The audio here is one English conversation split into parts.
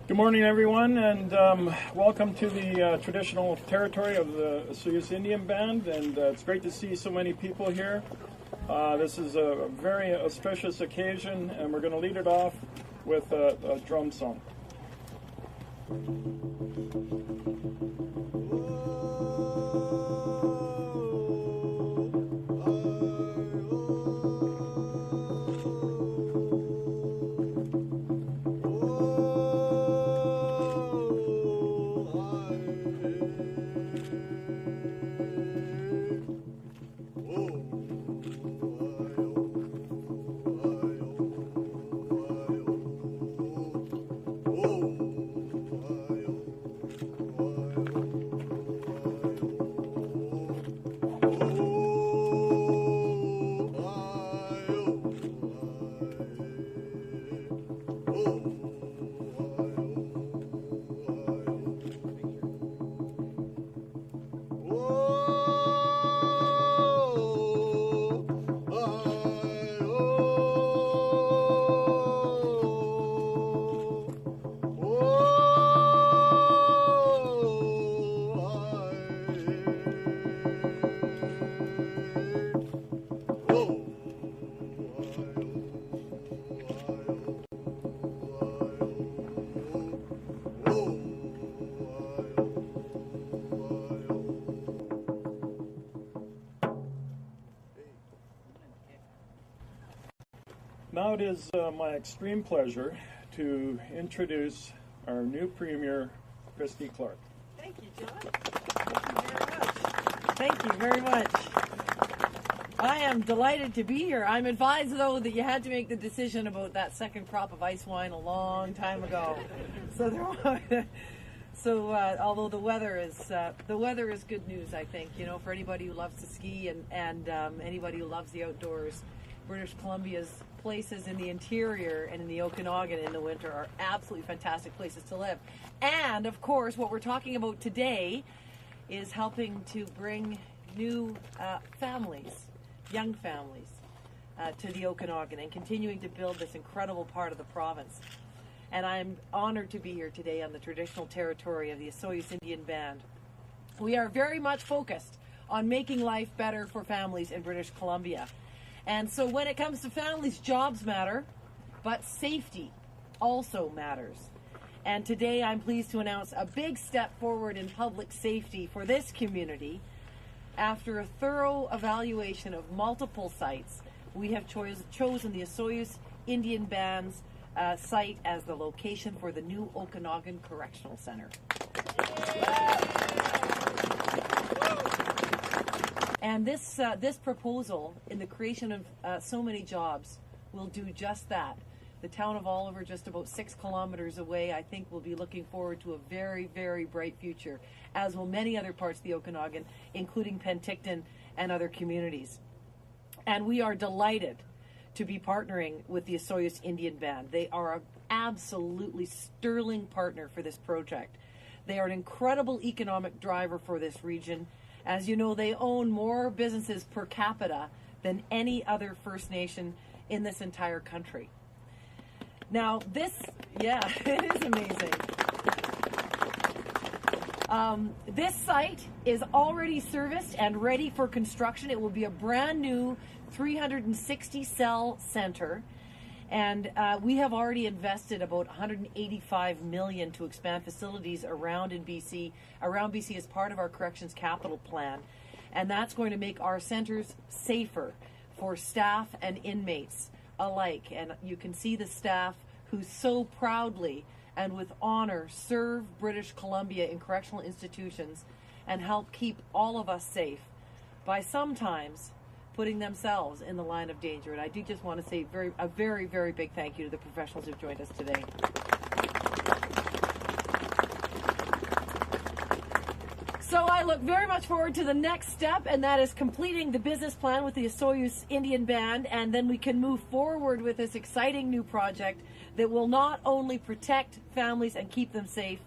Good morning, everyone, and welcome to the traditional territory of the Osoyoos Indian Band, and it's great to see so many people here. This is a very auspicious occasion, and we're going to lead it off with a drum song. Now it is my extreme pleasure to introduce our new Premier, Christy Clark. Thank you, John. Thank you very much. I am delighted to be here. I'm advised, though, that you had to make the decision about that second crop of ice wine a long time ago. Although the weather is good news, I think, for anybody who loves to ski and anybody who loves the outdoors. British Columbia's places in the interior and in the Okanagan in the winter are absolutely fantastic places to live. And, of course, what we're talking about today is helping to bring new young families, to the Okanagan and continuing to build this incredible part of the province. And I'm honored to be here today on the traditional territory of the Osoyoos Indian Band. We are very much focused on making life better for families in British Columbia. And so when it comes to families, jobs matter, but safety also matters. And today I'm pleased to announce a big step forward in public safety for this community. After a thorough evaluation of multiple sites, we have chosen the Osoyoos Indian Band's site as the location for the new Okanagan Correctional Centre. And this proposal in the creation of so many jobs will do just that. The town of Oliver, just about 6 kilometers away, I think will be looking forward to a very, very bright future, as will many other parts of the Okanagan, including Penticton and other communities. And we are delighted to be partnering with the Osoyoos Indian Band. They are an absolutely sterling partner for this project. They are an incredible economic driver for this region. As you know, they own more businesses per capita than any other First Nation in this entire country. Now, it is amazing. This site is already serviced and ready for construction. It will be a brand new 360-cell center. And we have already invested about $185 million to expand facilities around BC as part of our corrections capital plan. And that's going to make our centers safer for staff and inmates alike. And you can see the staff who so proudly and with honor serve British Columbia in correctional institutions and help keep all of us safe by sometimes putting themselves in the line of danger. And I do just want to say a very, very big thank you to the professionals who've joined us today. So I look very much forward to the next step, and that is completing the business plan with the Osoyoos Indian Band, and then we can move forward with this exciting new project that will not only protect families and keep them safe,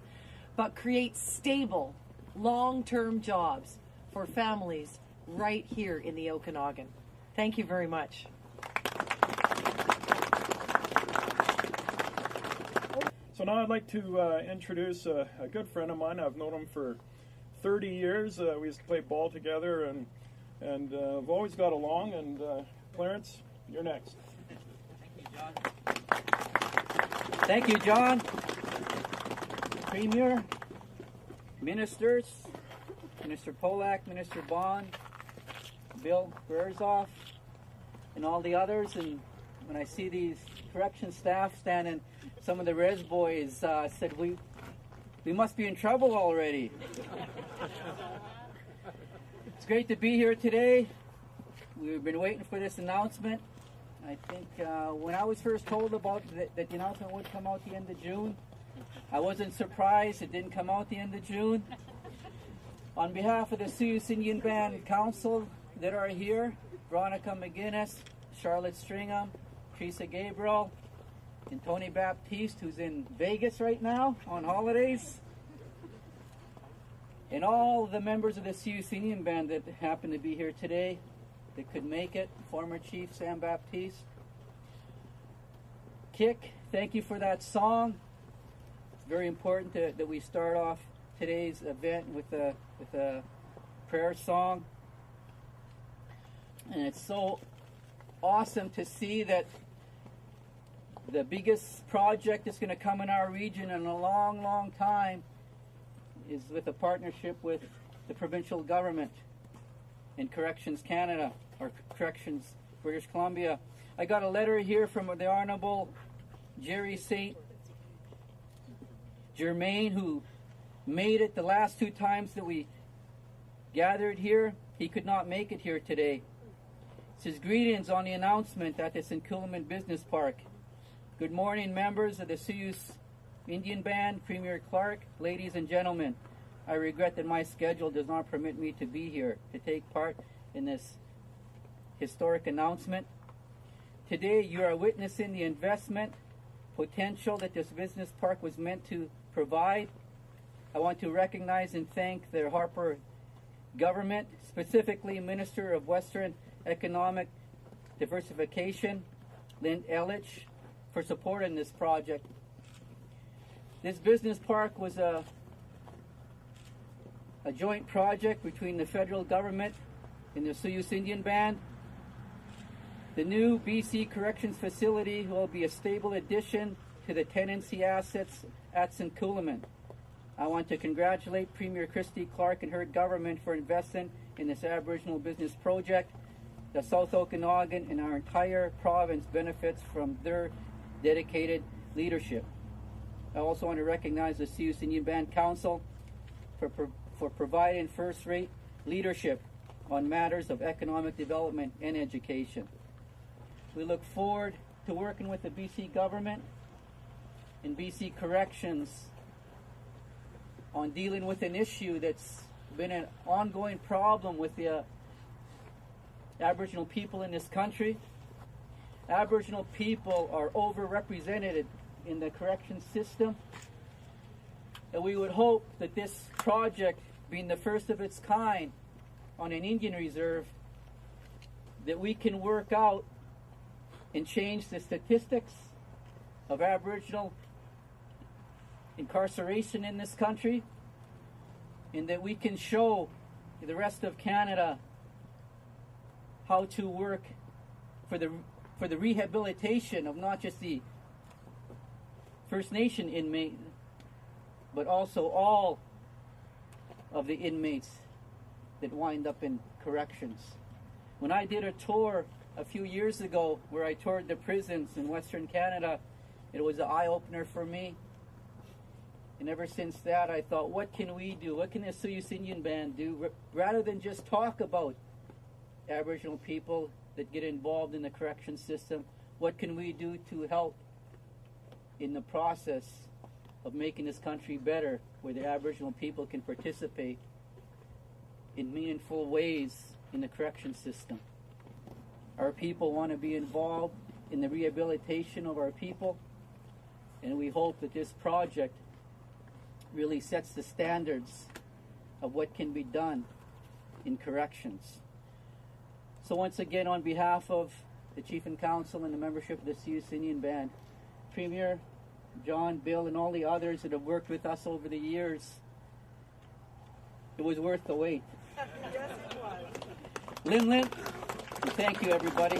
but create stable, long-term jobs for families right here in the Okanagan. Thank you very much. So now I'd like to introduce a good friend of mine. I've known him for 30 years. We used to play ball together, and we've always got along. And Clarence, you're next. Thank you, John. Premier, ministers, Minister Polak, Minister Bond, Bill Berzoff, and all the others. And when I see these correction staff standing, some of the res boys said, we must be in trouble already. It's great to be here today. We've been waiting for this announcement. I think when I was first told about that the announcement would come out the end of June, I wasn't surprised it didn't come out the end of June. On behalf of the Osoyoos Indian Band Council that are here, Veronica McGinnis, Charlotte Stringham, Teresa Gabriel, and Tony Baptiste, who's in Vegas right now on holidays, and all the members of the Osoyoos Indian Band that happen to be here today that could make it, former Chief Sam Baptiste. Kick, thank you for that song. It's very important that we start off today's event with a prayer song. And it's so awesome to see that the biggest project that's going to come in our region in a long, long time is with a partnership with the provincial government and Corrections Canada, or Corrections British Columbia. I got a letter here from the Honorable Jerry St. Germain, who made it the last two times that we gathered here. He could not make it here today. It says, greetings on the announcement at the Senkulman Business Park. Good morning, members of the Osoyoos Indian Band, Premier Clark, ladies and gentlemen. I regret that my schedule does not permit me to be here to take part in this historic announcement. Today, you are witnessing the investment potential that this business park was meant to provide. I want to recognize and thank the Harper government, specifically Minister of Western Economic Diversification, Lynn Ellich, for supporting this project. This business park was a joint project between the federal government and the Osoyoos Indian Band. The new BC Corrections Facility will be a stable addition to the tenancy assets at Senkulman. I want to congratulate Premier Christy Clark and her government for investing in this Aboriginal business project. The South Okanagan and our entire province benefits from their dedicated leadership. I also want to recognize the Osoyoos Indian Band Council for providing first-rate leadership on matters of economic development and education. We look forward to working with the BC government and BC Corrections on dealing with an issue that's been an ongoing problem with the Aboriginal people in this country. Aboriginal people are overrepresented in the correction system, and we would hope that this project, being the first of its kind on an Indian reserve, that we can work out and change the statistics of Aboriginal incarceration in this country, and that we can show the rest of Canada how to work for the rehabilitation of not just the First Nation inmate, but also all of the inmates that wind up in corrections. When I did a tour a few years ago where I toured the prisons in Western Canada, it was an eye-opener for me. And ever since that, I thought, what can we do? What can the Osoyoos Indian Band do? Rather than just talk about Aboriginal people that get involved in the correction system, what can we do to help in the process of making this country better, where the Aboriginal people can participate in meaningful ways in the correction system? Our people want to be involved in the rehabilitation of our people, and we hope that this project really sets the standards of what can be done in corrections. So once again, on behalf of the Chief and Council and the membership of the Osoyoos Indian Band, Premier, John, Bill, and all the others that have worked with us over the years. It was worth the wait. Yes, it was. Lin, thank you, everybody.